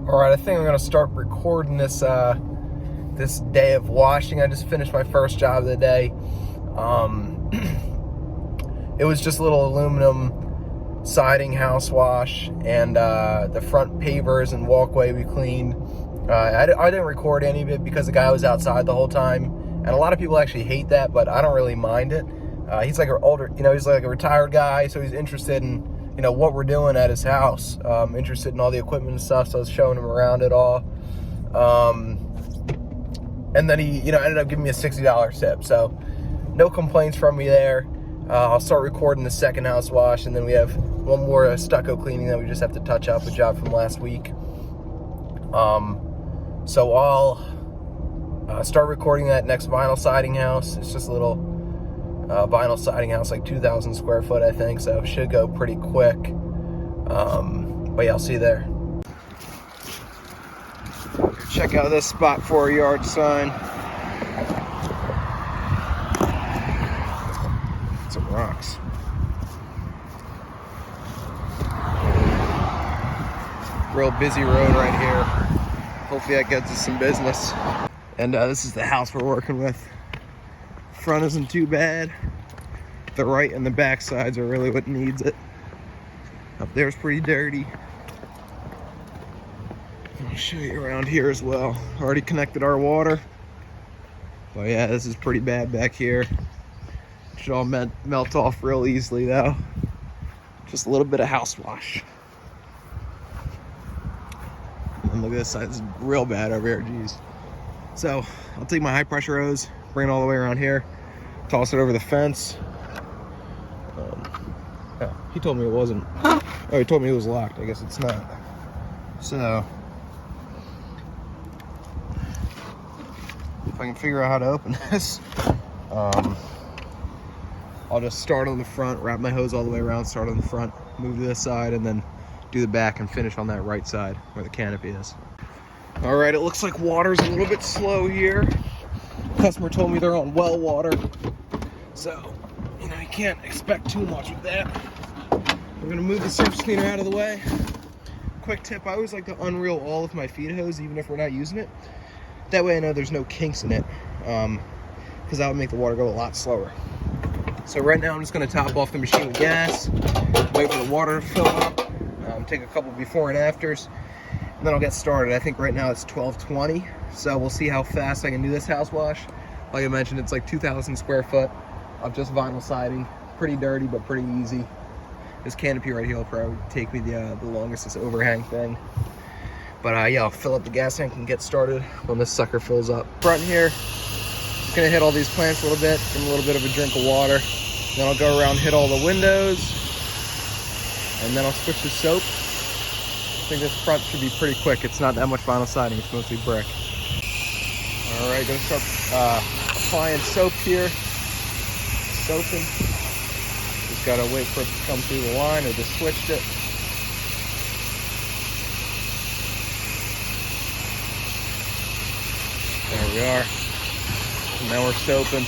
All right, I think I'm gonna start recording this this day of washing. I just finished my first job of the day. It was just a little aluminum siding house wash, and the front pavers and walkway we cleaned. I didn't record any of it because the guy was outside the whole time, and a lot of people actually hate that, but I don't really mind it. He's like an older, he's like a retired guy, so he's interested in what we're doing at his house, interested in all the equipment and stuff, so I was showing him around it all. And then he, ended up giving me a $60 tip, so no complaints from me there. I'll start recording the second house wash, and then we have one more stucco cleaning that we just have to touch up, a job from last week. So I'll start recording that next vinyl siding house. It's just a little vinyl siding house, like 2,000 square foot, I think, so it should go pretty quick. But yeah, I'll see you there. Check out this spot for a yard sign. Some rocks. Real busy road right here. Hopefully that gets us some business. And this is the house we're working with. Front isn't too bad. The right and the back sides are really what needs it. Up there's pretty dirty. I'll show you around here as well. Already connected our water. Oh yeah, this is pretty bad back here. Should all melt off real easily though. Just a little bit of house wash. And look at this side, this is real bad over here, geez. So I'll take my high pressure hose, bring it all the way around here, toss it over the fence. He told me it wasn't. Oh, he told me it was locked. I guess it's not. So if I can figure out how to open this, I'll just start on the front, wrap my hose all the way around, start on the front, move to this side, and then do the back and finish on that right side where the canopy is. All right, it looks like water's a little bit slow here. Customer told me they're on well water, so you can't expect too much with that. We're gonna move the surface cleaner out of the way. Quick tip, I always like to unreel all of my feed hose even if we're not using it. That way I know there's no kinks in it, because that would make the water go a lot slower. So right now I'm just gonna top off the machine with gas, wait for the water to fill up, take a couple before and afters, and then I'll get started. I think right now it's 12:20, so we'll see how fast I can do this house wash. Like I mentioned, it's like 2,000 square foot of just vinyl siding. Pretty dirty, but pretty easy. This canopy right here will probably take me the longest, this overhang thing. But yeah, I'll fill up the gas tank and get started when this sucker fills up. Front here, just gonna hit all these plants a little bit, give them a little bit of a drink of water. Then I'll go around, hit all the windows, and then I'll switch to soap. I think this front should be pretty quick. It's not that much vinyl siding, it's mostly brick. All right, gonna start applying soap here. Soaping. Just gotta wait for it to come through the line. I just switched it. There we are. And now we're soaping.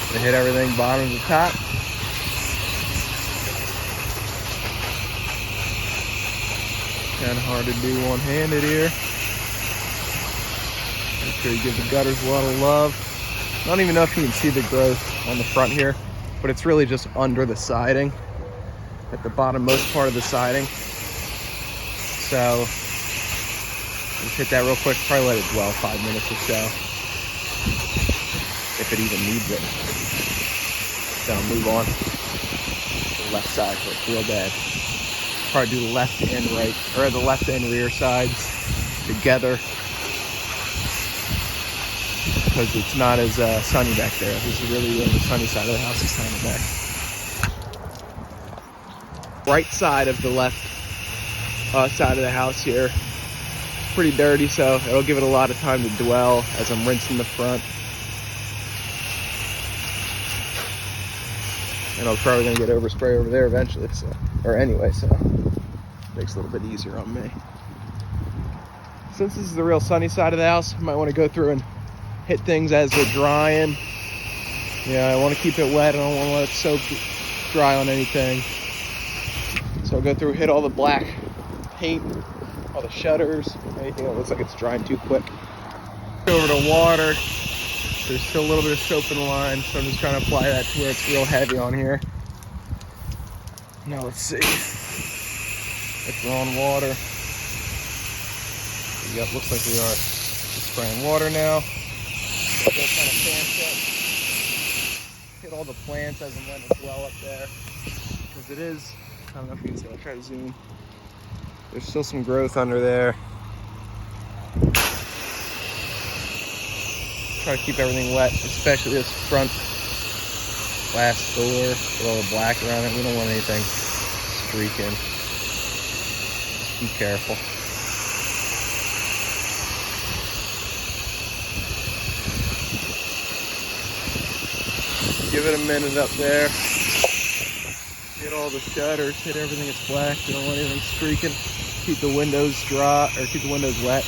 Gonna hit everything bottom to top. Kind of hard to do one-handed here. Make sure you give the gutters a lot of love. I don't even know if you can see the growth on the front here, but it's really just under the siding, at the bottommost part of the siding. So just hit that real quick, probably let it dwell 5 minutes or so, if it even needs it. Then I'll move on to the left side, so it's real bad. Probably do the left and right, or the left and rear sides together, because it's not as sunny back there. This is really the sunny side of the house this time of day. Right side of the left side of the house here, pretty dirty, so it'll give it a lot of time to dwell as I'm rinsing the front. And I'm probably gonna get overspray over there eventually, so, or anyway, so makes it a little bit easier on me. Since this is the real sunny side of the house, I might want to go through and hit things as they're drying. Yeah, I want to keep it wet. I don't want to let it soak dry on anything. So I'll go through, hit all the black paint, all the shutters, anything that looks like it's drying too quick. Over to water. There's still a little bit of soap in the line, so I'm just trying to apply that to where it's real heavy on here. Now let's see if we're on water. Yep, looks like we are. Just spraying water now. Kind of fan set. Hit all the plants as and when as well up there. Because it is, I don't know if you can see, I'll try to zoom. There's still some growth under there. Try to keep everything wet, especially this front glass door with all the black around it. We don't want anything streaking. Just be careful. Give it a minute up there. Hit all the shutters, hit everything that's black. We don't want anything streaking. Keep the windows dry, or keep the windows wet.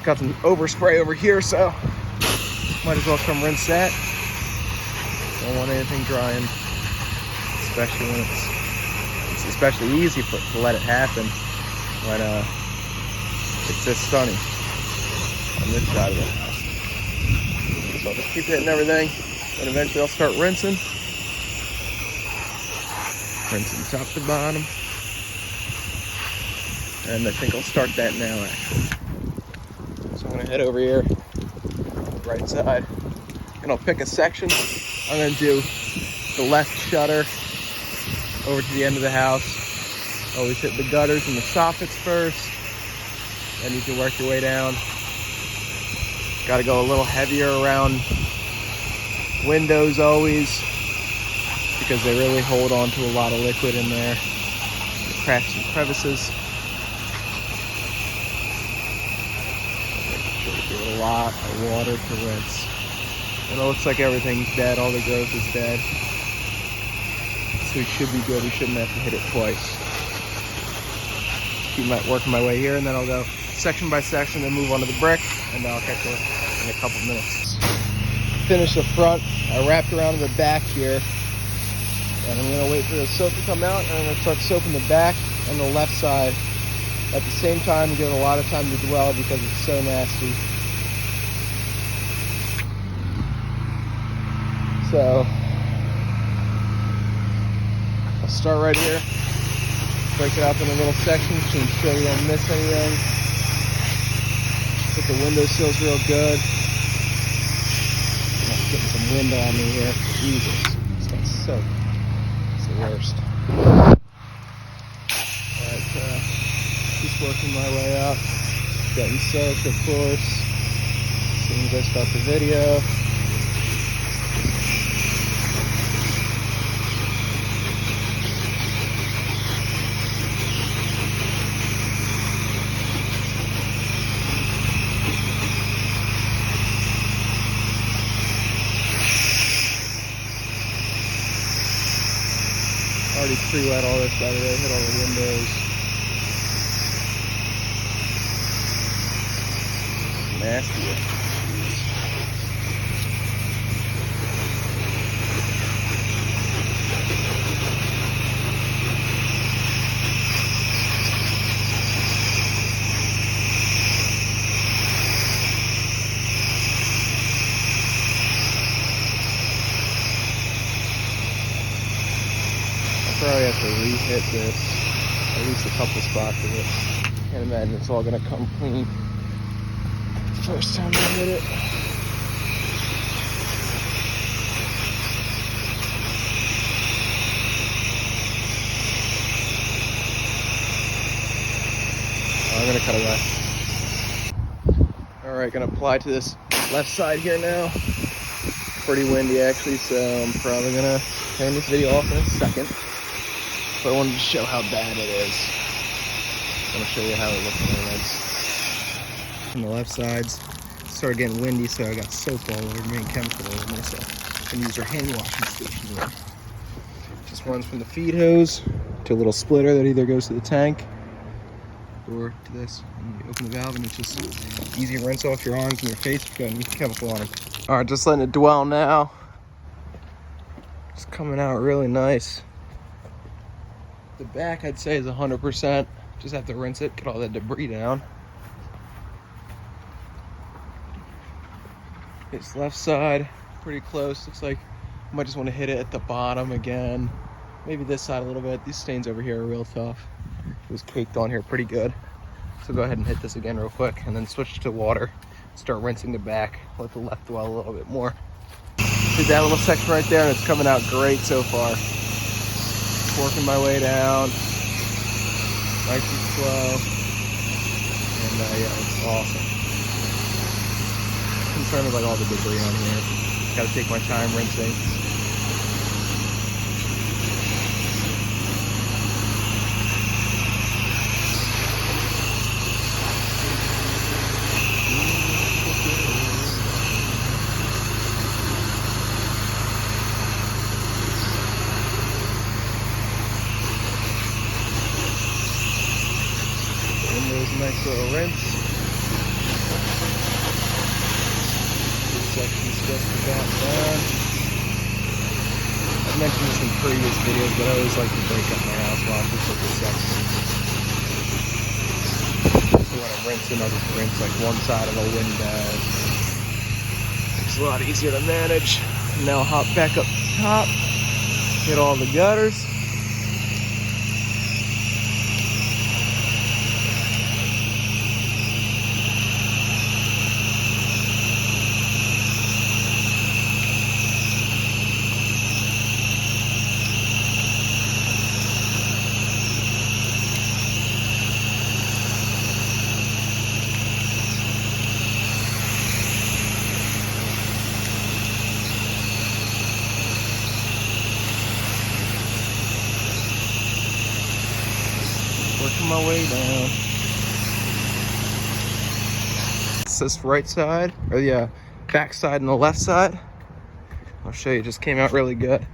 Got some overspray over here, so might as well come rinse that. Don't want anything drying, especially when it's especially easy to let it happen when it's this sunny on this side of the house. So I'll just keep hitting everything, and eventually I'll start rinsing. Rinsing top to bottom. And I think I'll start that now, actually. So I'm gonna head over here, right side, and I'll pick a section. I'm gonna do the left shutter over to the end of the house. Always hit the gutters and the soffits first, then you can work your way down. Got to go a little heavier around windows always, because they really hold on to a lot of liquid in there, the cracks and crevices. Give it a lot of water to rinse. And it looks like everything's dead, all the growth is dead. So we should be good, we shouldn't have to hit it twice. Keep working my way here, and then I'll go section by section, then move on to the brick, and then I'll catch you in a couple minutes. Finish the front, I wrapped around the back here, and I'm gonna wait for the soap to come out, and I'm gonna start soaping the back and the left side at the same time, give it a lot of time to dwell because it's so nasty. So I'll start right here, break it up into little sections to ensure we don't miss anything. Put the windowsills real good. I'm getting some wind on me here. Jesus, this guy's soaked. It's the worst. Alright, just working my way up. Getting soaked, of course. As soon as I start the video. Already pre-wet all this, by the way. Hit all the windows. Nasty. Probably have to re-hit this, at least a couple spots of it. Can't imagine it's all gonna come clean first time I hit it. I'm gonna cut away. Alright, gonna apply to this left side here now. Pretty windy actually, so I'm probably gonna turn this video off in a second. But I wanted to show how bad it is. I'm going to show you how it looks when it rinse. On the left sides, it started getting windy, so I got soap all over me and chemical all over me, so I can use our hand washing station here. Just runs from the feed hose to a little splitter that either goes to the tank or to this. And you open the valve and it's just easy to rinse off your arms and your face if you've got any chemical on them. Alright, just letting it dwell now. Just coming out really nice. The back I'd say is 100%. Just have to rinse it, get all that debris down. This left side, pretty close. Looks like I might just want to hit it at the bottom again. Maybe this side a little bit. These stains over here are real tough. It was caked on here pretty good. So go ahead and hit this again real quick and then switch to water. Start rinsing the back. Let the left dwell a little bit more. Did that little section right there and it's coming out great so far. Just working my way down. Nice and slow. And yeah, it's awesome. I'm concerned with like all the debris on here. Gotta take my time rinsing. And there's a nice little rinse. This section's just about done. I've mentioned this in previous videos, but I always like to break up my house washes with this section. So when I'm rinsing, I'll just rinse like one side of the window. It's a lot easier to manage. Now I'll hop back up top, hit all the gutters. Working my way down. It's this right side, or the back side and the left side. I'll show you, it just came out really good.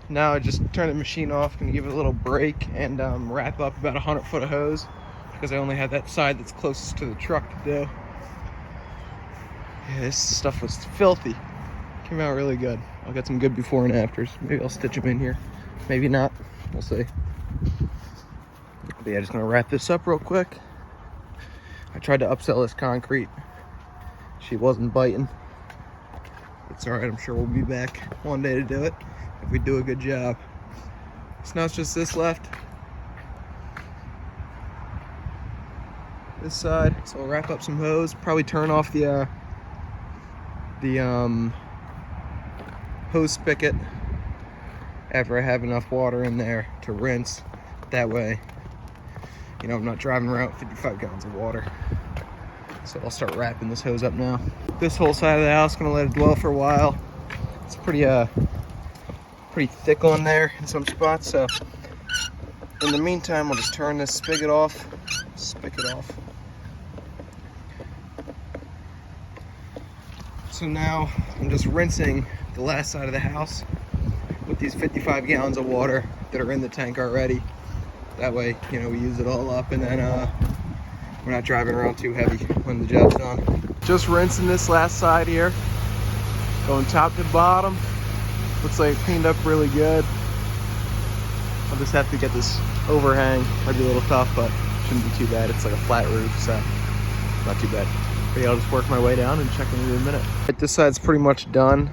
Now I just turn the machine off, gonna give it a little break and wrap up about 100 foot of hose because I only had that side that's closest to the truck to do. Yeah, this stuff was filthy. Came out really good. I'll get some good before and afters. Maybe I'll stitch them in here. Maybe not. We'll see. But yeah, just gonna wrap this up real quick. I tried to upsell this concrete. She wasn't biting. It's all right, I'm sure we'll be back one day to do it if we do a good job. So now it's just this left. This side, so we'll wrap up some hose, probably turn off the hose spigot after I have enough water in there to rinse. That way, you know, I'm not driving around with 55 gallons of water. So I'll start wrapping this hose up now. This whole side of the house, gonna let it dwell for a while. It's pretty thick on there in some spots. So in the meantime, I'll just turn this spigot off. So now I'm just rinsing the last side of the house with these 55 gallons of water that are in the tank already. That way, you know, we use it all up and then we're not driving around too heavy when the job's done. Just rinsing this last side here, going top to bottom. Looks like it cleaned up really good. I'll just have to get this overhang. Might be a little tough, but shouldn't be too bad. It's like a flat roof, so not too bad. But yeah, I'll just work my way down and check in a minute. This side's pretty much done.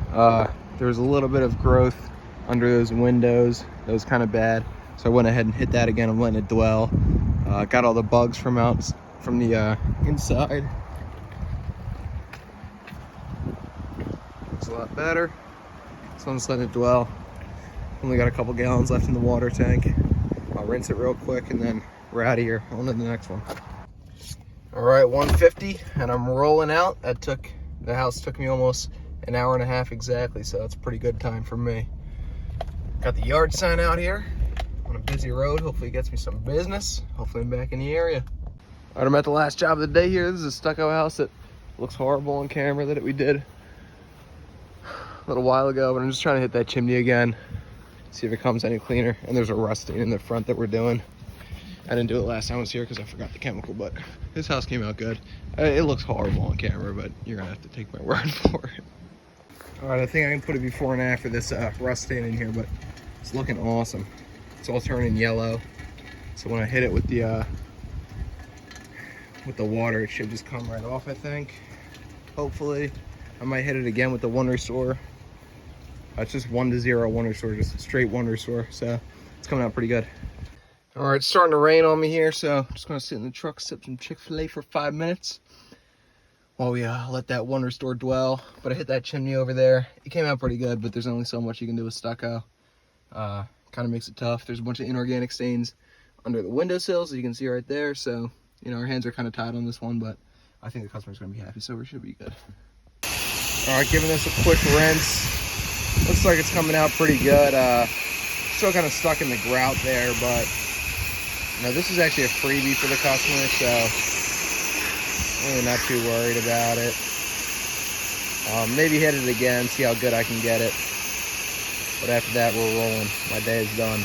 There's a little bit of growth under those windows. That was kind of bad. So I went ahead and hit that again. I'm letting it dwell. Got all the bugs from the inside. Looks a lot better. So I'm just letting it dwell. Only got a couple gallons left in the water tank. I'll rinse it real quick and then we're out of here. On to the next one. All right, 150 and I'm rolling out. The house took me almost an hour and a half exactly, so that's a pretty good time for me. Got the yard sign out here on a busy road. Hopefully it gets me some business. Hopefully I'm back in the area. All right, I'm at the last job of the day here. This is a stucco house that looks horrible on camera that we did a little while ago, but I'm just trying to hit that chimney again, see if it comes any cleaner. And there's a rust stain in the front that we're doing. I didn't do it last time I was here because I forgot the chemical, but this house came out good. It looks horrible on camera, but you're gonna have to take my word for it. All right, I think I can put a before and after this rust stain in here, but it's looking awesome. It's all turning yellow. So when I hit it with the water, it should just come right off, I think. Hopefully. I might hit it again with the One Restore. It's just 1-0 One Restore, just a straight One Restore. So it's coming out pretty good. All right, it's starting to rain on me here, so I'm just gonna sit in the truck, sip some Chick-fil-A for 5 minutes while we let that One Restore dwell. But I hit that chimney over there. It came out pretty good, but there's only so much you can do with stucco. Kind of makes it tough. There's a bunch of inorganic stains under the windowsills, as you can see right there. So, you know, our hands are kind of tied on this one, but I think the customer's gonna be happy, so we should be good. All right, giving this a quick rinse. Looks like it's coming out pretty good. Still kind of stuck in the grout there, but you know, this is actually a freebie for the customer, so really not too worried about it. Maybe hit it again, see how good I can get it. But after that, we're rolling. My day is done.